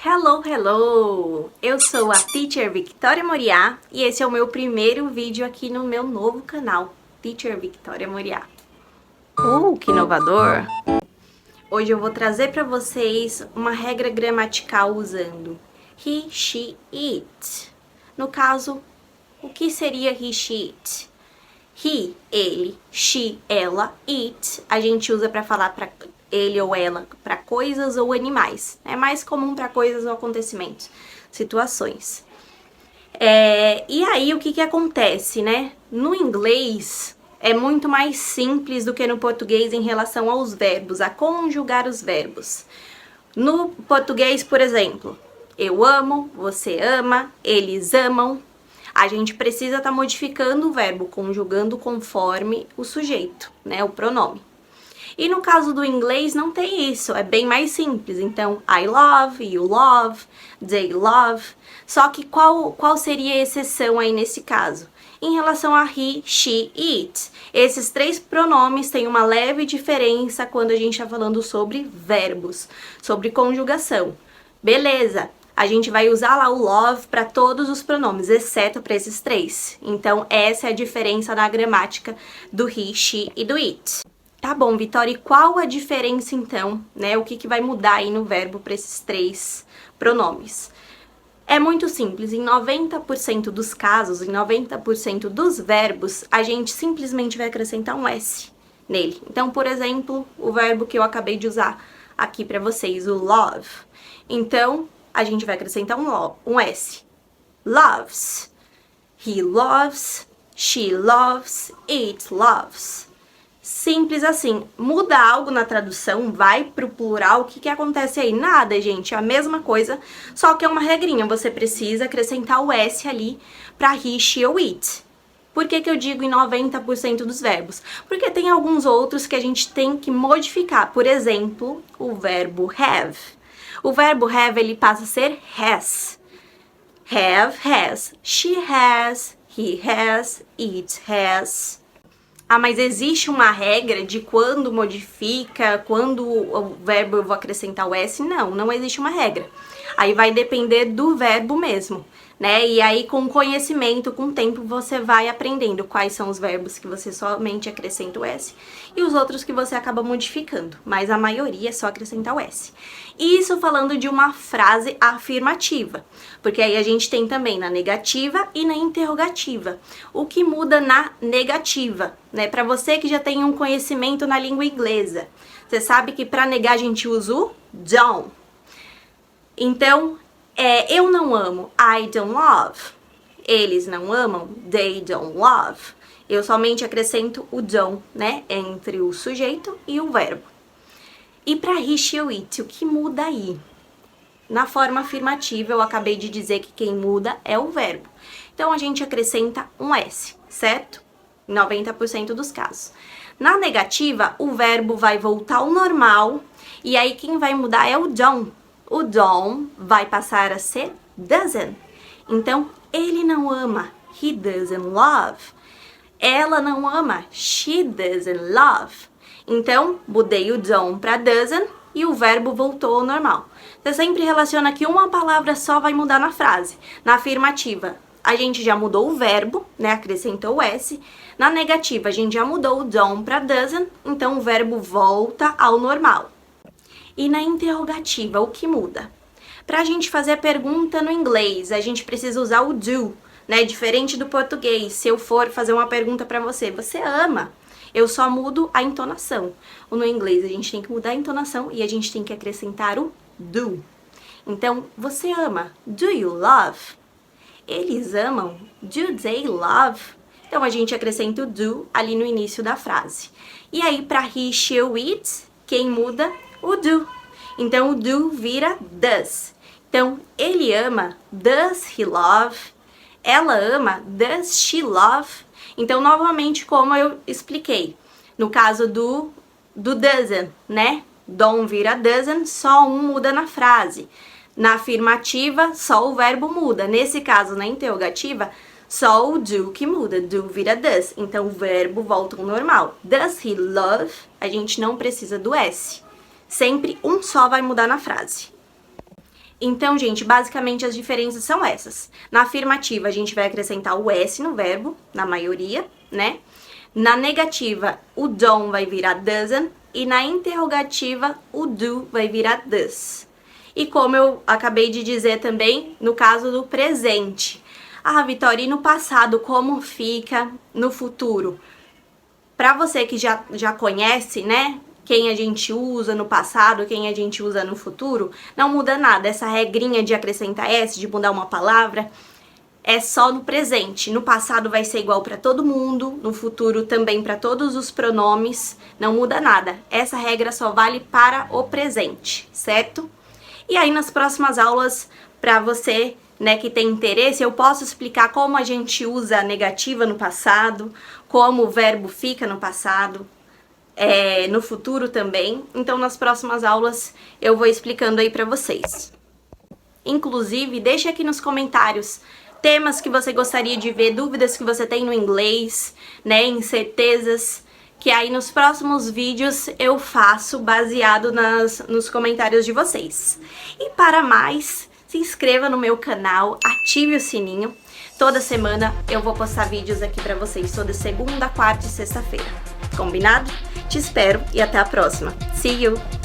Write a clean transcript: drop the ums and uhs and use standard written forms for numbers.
Hello, hello! Eu sou a Teacher Victoria Moriá e esse é o meu primeiro vídeo aqui no meu novo canal, Teacher Victoria Moriá. Que inovador! Hoje eu vou trazer para vocês uma regra gramatical usando he, she, it. No caso, o que seria he, she, it? He, ele, she, ela, it, a gente usa para falar para ele ou ela para coisas ou animais. É mais comum para coisas ou acontecimentos, situações. E aí, o que acontece, né? No inglês, é muito mais simples do que no português em relação aos verbos, a conjugar os verbos. No português, por exemplo, eu amo, você ama, eles amam. A gente precisa estar modificando o verbo, conjugando conforme o sujeito, né? O pronome. E no caso do inglês não tem isso, é bem mais simples. Então, I love, you love, they love. Só que qual seria a exceção aí nesse caso? Em relação a he, she, it. Esses três pronomes têm uma leve diferença quando a gente está falando sobre verbos, sobre conjugação. Beleza, a gente vai usar lá o love para todos os pronomes, exceto para esses três. Então, essa é a diferença na gramática do he, she e do it. Tá bom, Vitória, e qual a diferença então, né? O que vai mudar aí no verbo para esses três pronomes? É muito simples, em 90% dos casos, em 90% dos verbos, a gente simplesmente vai acrescentar um S nele. Então, por exemplo, o verbo que eu acabei de usar aqui para vocês, o love. Então, a gente vai acrescentar um S. Loves. He loves, she loves, it loves. Simples assim. Muda algo na tradução, vai pro plural, o que acontece aí? Nada, gente, é a mesma coisa, só que é uma regrinha, você precisa acrescentar o S ali pra he, she ou it. Por que eu digo em 90% dos verbos? Porque tem alguns outros que a gente tem que modificar, por exemplo, o verbo have. O verbo have, ele passa a ser has. Have, has. She has, he has, it has. Ah, mas existe uma regra de quando modifica, quando o verbo eu vou acrescentar o S? Não, não existe uma regra. Aí vai depender do verbo mesmo, né? E aí com conhecimento, com o tempo, você vai aprendendo quais são os verbos que você somente acrescenta o S e os outros que você acaba modificando, mas a maioria é só acrescentar o S. Isso falando de uma frase afirmativa, porque aí a gente tem também na negativa e na interrogativa. O que muda na negativa, né? Para você que já tem um conhecimento na língua inglesa, você sabe que para negar a gente usa o don't. Então, eu não amo, I don't love. Eles não amam, they don't love. Eu somente acrescento o don't, né, entre o sujeito e o verbo. E para he, she ou it, o que muda aí? Na forma afirmativa, eu acabei de dizer que quem muda é o verbo. Então, a gente acrescenta um S, certo? Em 90% dos casos. Na negativa, o verbo vai voltar ao normal e aí quem vai mudar é o don't. O don't vai passar a ser doesn't. Então, ele não ama, he doesn't love. Ela não ama, she doesn't love. Então, mudei o don't para doesn't e o verbo voltou ao normal. Você sempre relaciona que uma palavra só vai mudar na frase. Na afirmativa, a gente já mudou o verbo, né? Acrescentou o S. Na negativa, a gente já mudou o don't para doesn't, então o verbo volta ao normal. E na interrogativa, o que muda? Para a gente fazer a pergunta no inglês, a gente precisa usar o do, né? Diferente do português. Se eu for fazer uma pergunta para você, você ama? Eu só mudo a entonação. No inglês, a gente tem que mudar a entonação e a gente tem que acrescentar o do. Então, você ama? Do you love? Eles amam? Do they love? Então, a gente acrescenta o do ali no início da frase. E aí, para he, she ou it, quem muda? O do. Então, o do vira does. Então, ele ama, does he love? Ela ama, does she love? Então, novamente, como eu expliquei, no caso do doesn't, né? Don't vira doesn't, só um muda na frase. Na afirmativa, só o verbo muda. Nesse caso, na interrogativa, só o do que muda. Do vira does. Então, o verbo volta ao normal. Does he love? A gente não precisa do S. Sempre um só vai mudar na frase. Então, gente, basicamente as diferenças são essas. Na afirmativa, a gente vai acrescentar o S no verbo, na maioria, né? Na negativa, o don't vai virar doesn't. E na interrogativa, o do vai virar does. E como eu acabei de dizer também, no caso do presente. Ah, Vitória, e no passado, como fica no futuro? Para você que já conhece, né? Quem a gente usa no passado, quem a gente usa no futuro, não muda nada. Essa regrinha de acrescentar S, de mudar uma palavra, é só no presente. No passado vai ser igual para todo mundo, no futuro também para todos os pronomes, não muda nada. Essa regra só vale para o presente, certo? E aí nas próximas aulas, para você, né, que tem interesse, eu posso explicar como a gente usa a negativa no passado, como o verbo fica no passado, no futuro também. Então nas próximas aulas eu vou explicando aí pra vocês. Inclusive, deixe aqui nos comentários temas que você gostaria de ver, dúvidas que você tem no inglês, né, incertezas, que aí nos próximos vídeos eu faço baseado nos comentários de vocês. E para mais, se inscreva no meu canal, ative o sininho. Toda semana eu vou postar vídeos aqui pra vocês, toda segunda, quarta e sexta-feira. Combinado? Te espero e até a próxima. See you!